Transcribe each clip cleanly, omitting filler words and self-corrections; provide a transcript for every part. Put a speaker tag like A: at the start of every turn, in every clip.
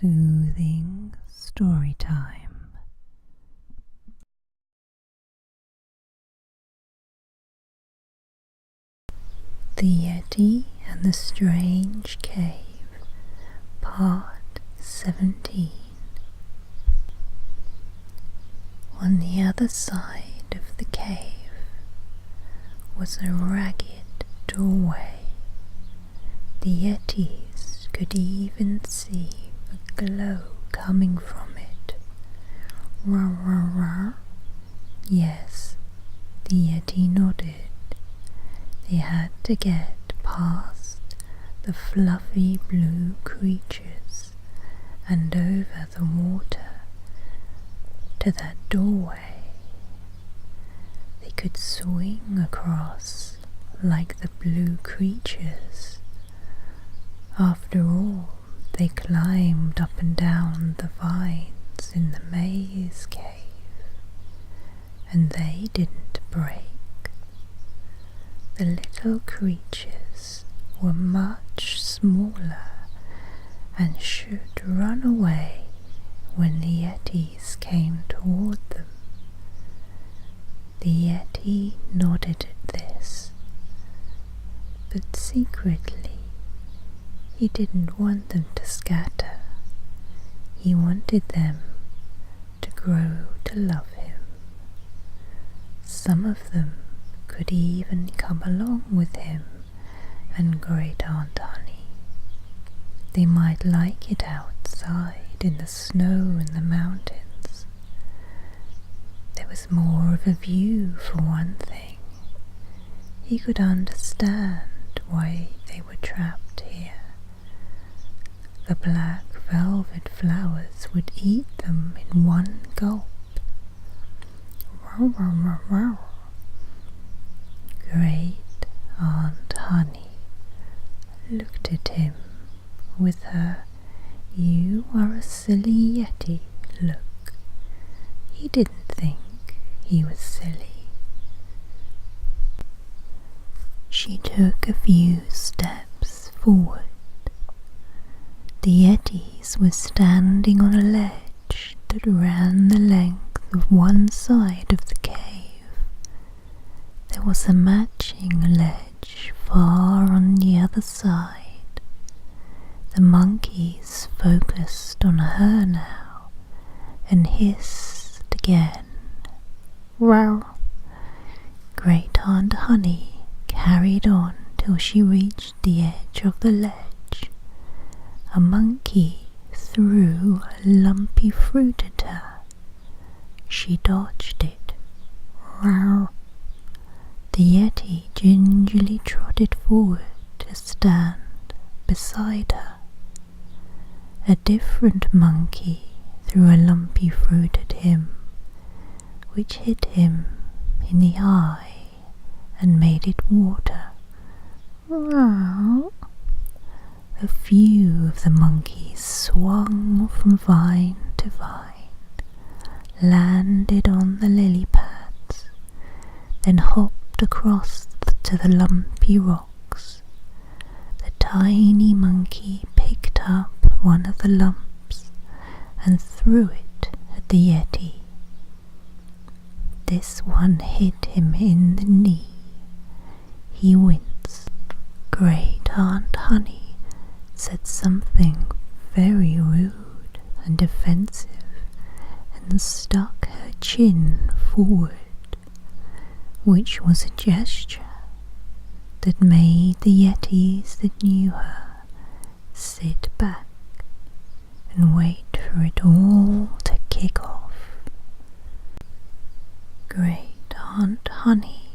A: Soothing Storytime. The Yeti and the Strange Cave, Part 17. On the other side of the cave was a ragged doorway. The Yetis could even see a glow coming from it. Roar, roar, roar. Yes, the Yeti nodded. They had to get past the fluffy blue creatures and over the water to that doorway. They could swing across like the blue creatures. After all, they climbed up and down the vines in the maze cave, and they didn't break. The little creatures were much smaller and should run away when the Yetis came toward them. The Yeti nodded at this, but secretly he didn't want them to scatter. He wanted them to grow to love him. Some of them could even come along with him and Great Aunt Honey. They might like it outside in the snow and the mountains. There was more of a view for one thing. He could understand why they were trapped here. The black velvet flowers would eat them in one gulp. Row, row, row, row. Great Aunt Honey looked at him with her "You are a silly Yeti" look. He didn't think he was silly. She took a few steps forward. The Yetis were standing on a ledge that ran the length of one side of the cave. There was a matching ledge far on the other side. The monkeys focused on her now and hissed again. Row! Great Aunt Honey carried on till she reached the edge of the ledge. A monkey threw a lumpy fruit at her. She dodged it. Row! The Yeti gingerly trotted forward to stand beside her. A different monkey threw a lumpy fruit at him, which hit him in the eye and made it water. Row! A few of the monkeys swung from vine to vine, landed on the lily pads, then hopped across to the lumpy rocks. The tiny monkey picked up one of the lumps and threw it at the Yeti. This one hit him in the knee. He winced. Great Aunt Honey said something very rude and offensive and stuck her chin forward, which was a gesture that made the Yetis that knew her sit back and wait for it all to kick off. Great Aunt Honey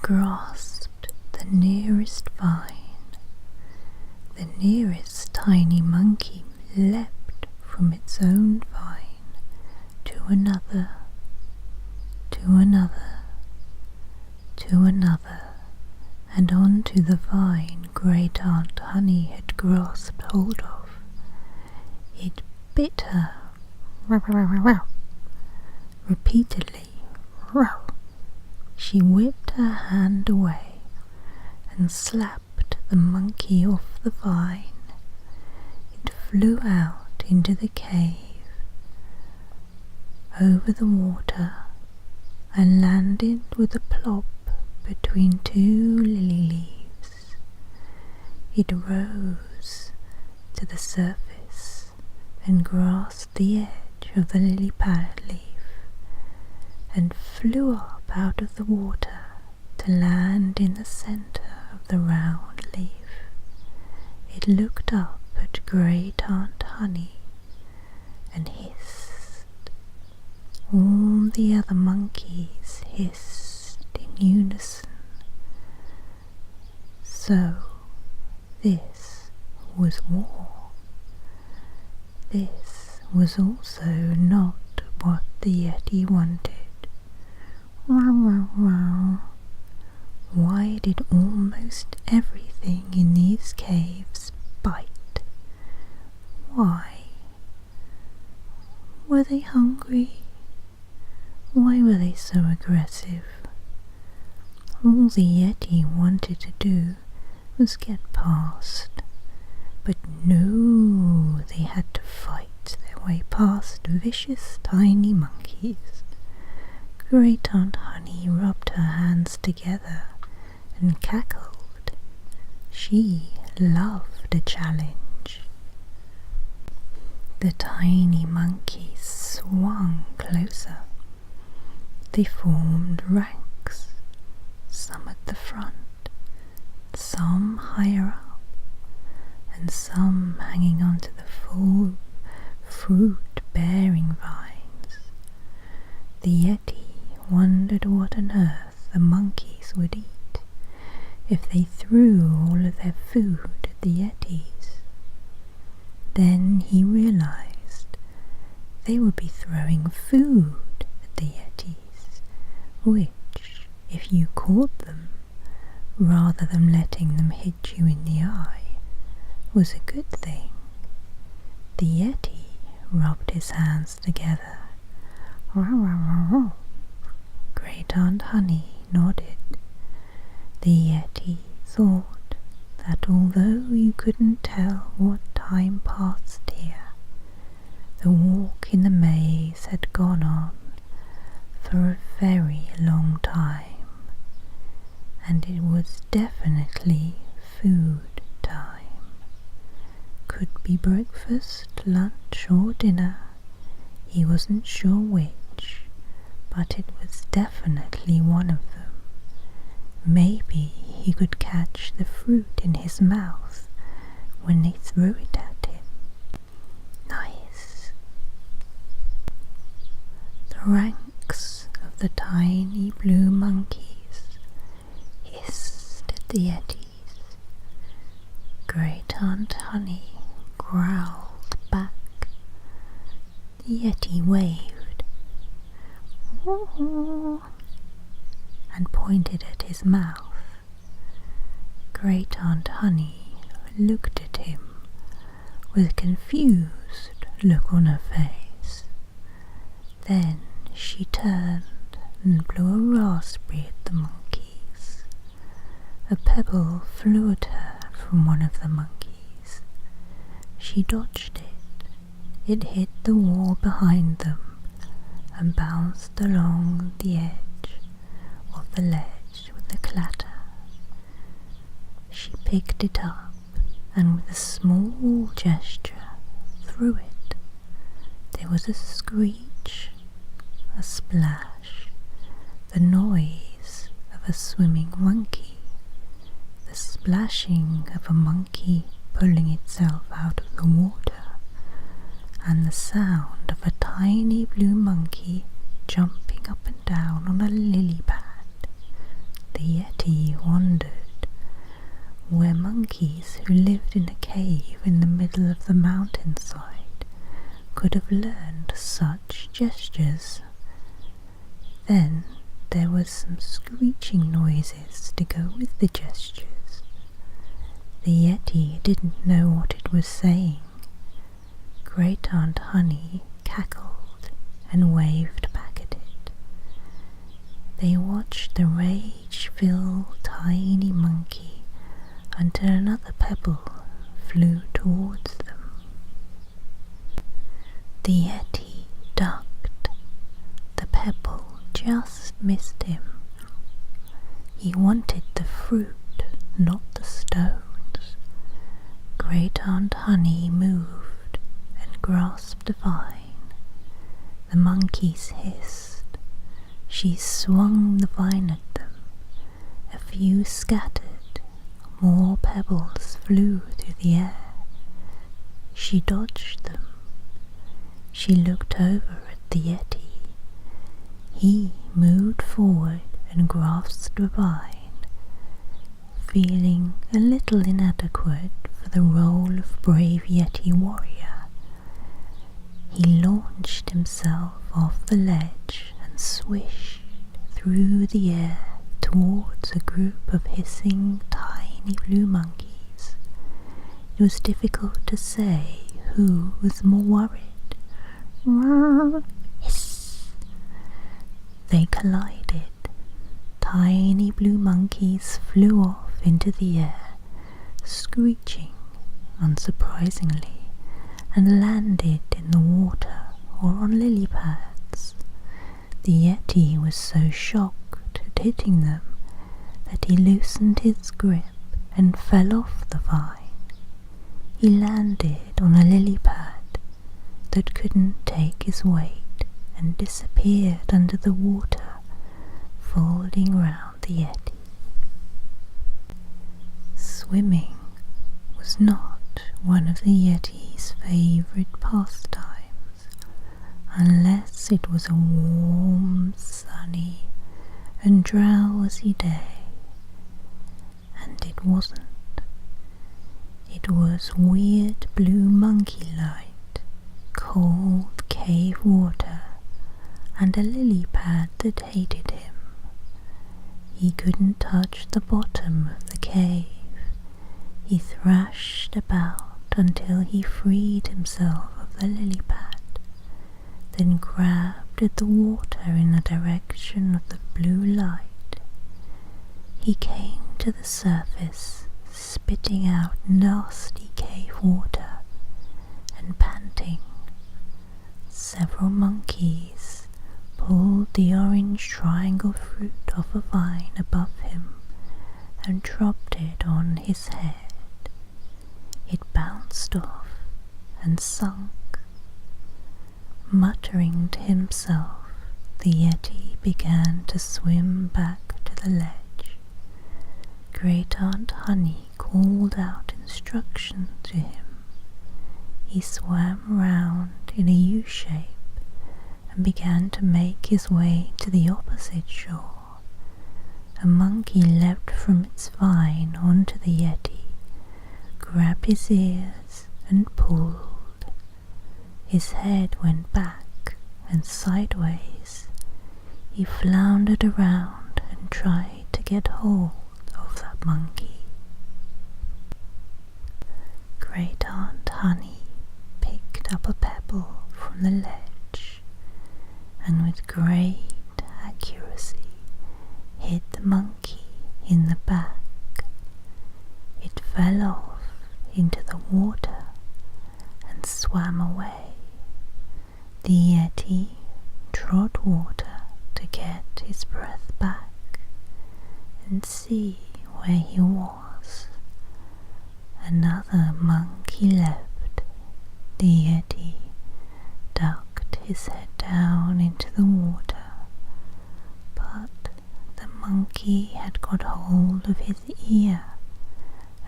A: grasped the nearest vine. The nearest tiny monkey leapt from its own vine to another, to another, to another, and onto the vine Great Aunt Honey had grasped hold of. It bit her repeatedly. She whipped her hand away and slapped the monkey off the vine. It flew out into the cave, over the water, and landed with a plop between two lily leaves. It rose to the surface and grasped the edge of the lily pad leaf and flew up out of the water to land in the centre of the round leaf. It looked up at Great Aunt Honey and hissed. All the other monkeys hissed in unison. So this was war. This was also not what the Yeti wanted. Wow, wow, wow. Why did almost everything in these caves bite? Why? Were they hungry? Why were they so aggressive? All the Yeti wanted to do was get past, but no, they had to fight their way past vicious tiny monkeys. Great Aunt Honey rubbed her hands together and cackled. She loved a challenge. The tiny monkeys swung closer. They formed ranks, some at the front, some higher up, and some hanging onto the full fruit-bearing vines. The Yeti wondered what on earth the monkeys would eat if they threw all of their food at the Yetis. Then he realized they would be throwing food at the Yetis, which, if you caught them, rather than letting them hit you in the eye, was a good thing. The Yeti rubbed his hands together. Great Aunt Honey nodded. The Yeti thought that although you couldn't tell what time passed here, the walk in the maze had gone on for a very long time, and it was definitely food time. Could be breakfast, lunch, or dinner. He wasn't sure which, but it was definitely one of them. Maybe he could catch the fruit in his mouth when they threw it at him. Nice. The ranks of the tiny blue monkeys hissed at the Yetis. Great Aunt Honey growled back. The Yeti waved and pointed at his mouth. Great Aunt Honey looked at him with a confused look on her face. Then she turned and blew a raspberry at the monkeys. A pebble flew at her from one of the monkeys. She dodged it. It hit the wall behind them and bounced along the edge of the ledge with a clatter. She picked it up and with a small gesture threw it. There was a screech, a splash, the noise of a swimming monkey, the splashing of a monkey pulling itself out of the water, and the sound of a tiny blue monkey jumping up and down on a lily pad. The Yeti wondered where monkeys who lived in a cave in the middle of the mountainside could have learned such gestures. Then there was some screeching noises to go with the gestures. The Yeti didn't know what it was saying. Great Aunt Honey cackled and waved back at it. They watched the rage-filled tiny monkey until another pebble flew towards them. The Yeti ducked. The pebble just missed him. He wanted the fruit, not the stones. Great Aunt Honey moved and grasped the vine. The monkeys hissed. She swung the vine at them. A few scattered, more pebbles flew through the air. She dodged them. She looked over at the Yeti. He moved forward and grasped the vine. Feeling a little inadequate for the role of brave Yeti warrior, he launched himself off the ledge and swished through the air towards a group of hissing tiny blue monkeys. It was difficult to say who was more worried. Hiss! They collided. Tiny blue monkeys flew off into the air, screeching, unsurprisingly, and landed in the water or on lily pads. The Yeti was so shocked at hitting them that he loosened his grip and fell off the vine. He landed on a lily pad that couldn't take his weight and disappeared under the water, folding round the Yeti. Swimming was not one of the Yeti's favourite pastimes, unless it was a warm, sunny and drowsy day, and it wasn't. It was weird blue monkey light, cold cave water, and a lily pad that hated him. He couldn't touch the bottom of the cave. He thrashed about until he freed himself of the lily pad, then grabbed at the water in the direction of the blue light. He came to the surface, spitting out nasty cave water and panting. Several monkeys pulled the orange triangle fruit off a vine above him and dropped it on his head. It bounced off and sunk. Muttering to himself, the Yeti began to swim back to the ledge. Great Aunt Honey called out instructions to him. He swam round in a U-shape and began to make his way to the opposite shore. A monkey leapt from its vine onto the Yeti, grabbed his ears and pulled. His head went back and sideways. He floundered around and tried to get hold of that monkey. Great Aunt Honey picked up a pebble from the ledge and with great accuracy hit the monkey in the back. It fell off into the water and swam away. The Yeti trod water to get his breath back and see where he was. Another monkey leapt. The Yeti ducked his head down into the water, but the monkey had got hold of his ear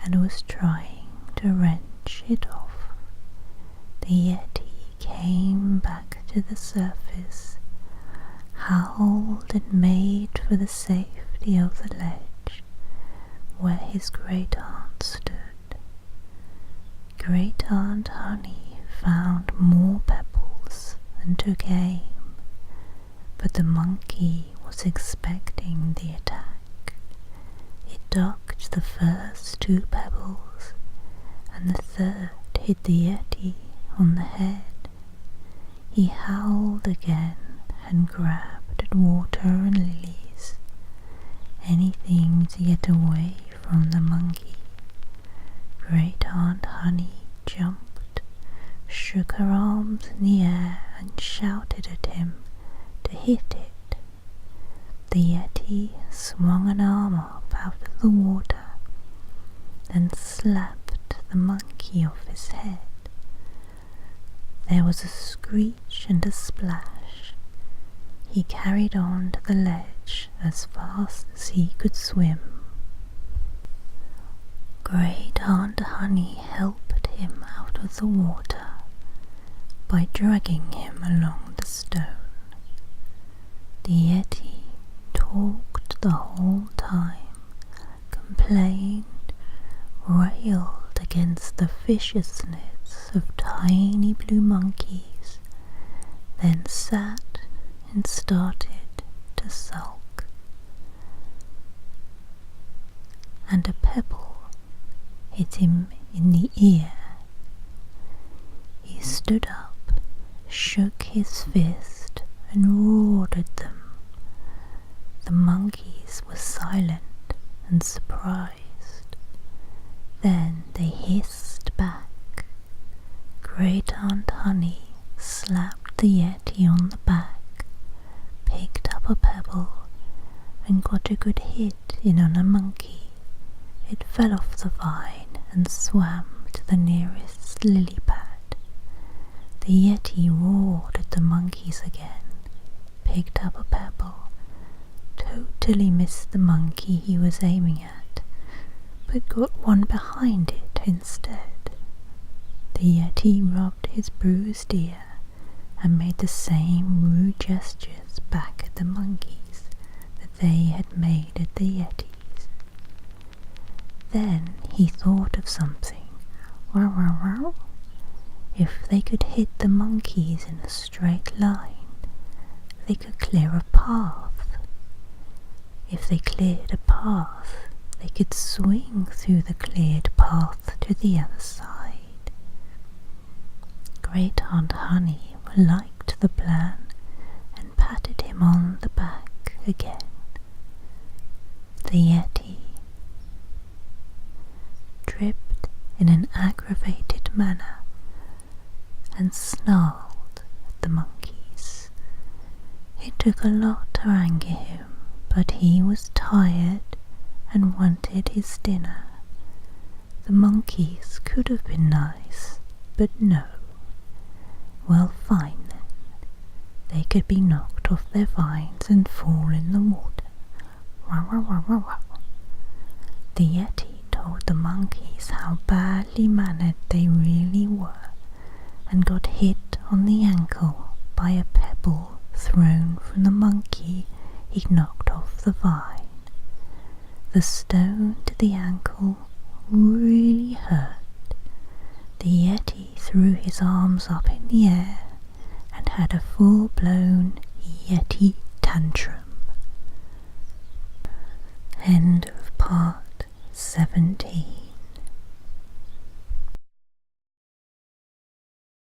A: and was trying to wrench it off. The Yeti came back to the surface, howled and made for the safety of the ledge where his great aunt stood. Great Aunt Honey found more pebbles and took aim, but the monkey was expecting the attack. It ducked the first 2 pebbles, and the third hit the Yeti on the head. He howled again and grabbed at water and lilies, anything to get away from the monkey. Great Aunt Honey jumped, shook her arms in the air and shouted at him to hit it. The Yeti swung an arm up out of the water, then slapped the monkey off his head. There was a screech and a splash. He carried on to the ledge as fast as he could swim. Great Aunt Honey helped him out of the water by dragging him along the stone. The Yeti talked the whole time, complained, railed against the viciousness of tiny blue monkeys, then sat and started to sulk. And a pebble hit him in the ear. He stood up, shook his fist, and roared at them. The monkeys were silent and surprised. Then they hissed back. Great Aunt Honey slapped the Yeti on the back, picked up a pebble, and got a good hit in on a monkey. It fell off the vine and swam to the nearest lily pad. The Yeti roared at the monkeys again, picked up a pebble, totally missed the monkey he was aiming at, but got one behind it instead. The Yeti rubbed his bruised ear and made the same rude gestures back at the monkeys that they had made at the Yetis. Then he thought of something. Wow, wow, wow. If they could hit the monkeys in a straight line, they could clear a path. If they cleared a path, they could swing through the cleared path to the other side. Great Aunt Honey liked the plan and patted him on the back again. The Yeti dripped in an aggravated manner and snarled at the monkeys. It took a lot to anger him, but he was tired and wanted his dinner. The monkeys could have been nice, but no. Well, fine then. They could be knocked off their vines and fall in the water. Wow, wow, wow, wow, wow. The Yeti told the monkeys how badly mannered they really were, and got hit on the ankle by a pebble thrown from the monkey he'd knocked off the vine. The stone to the ankle really hurt. The Yeti threw his arms up in the air and had a full-blown Yeti tantrum. End of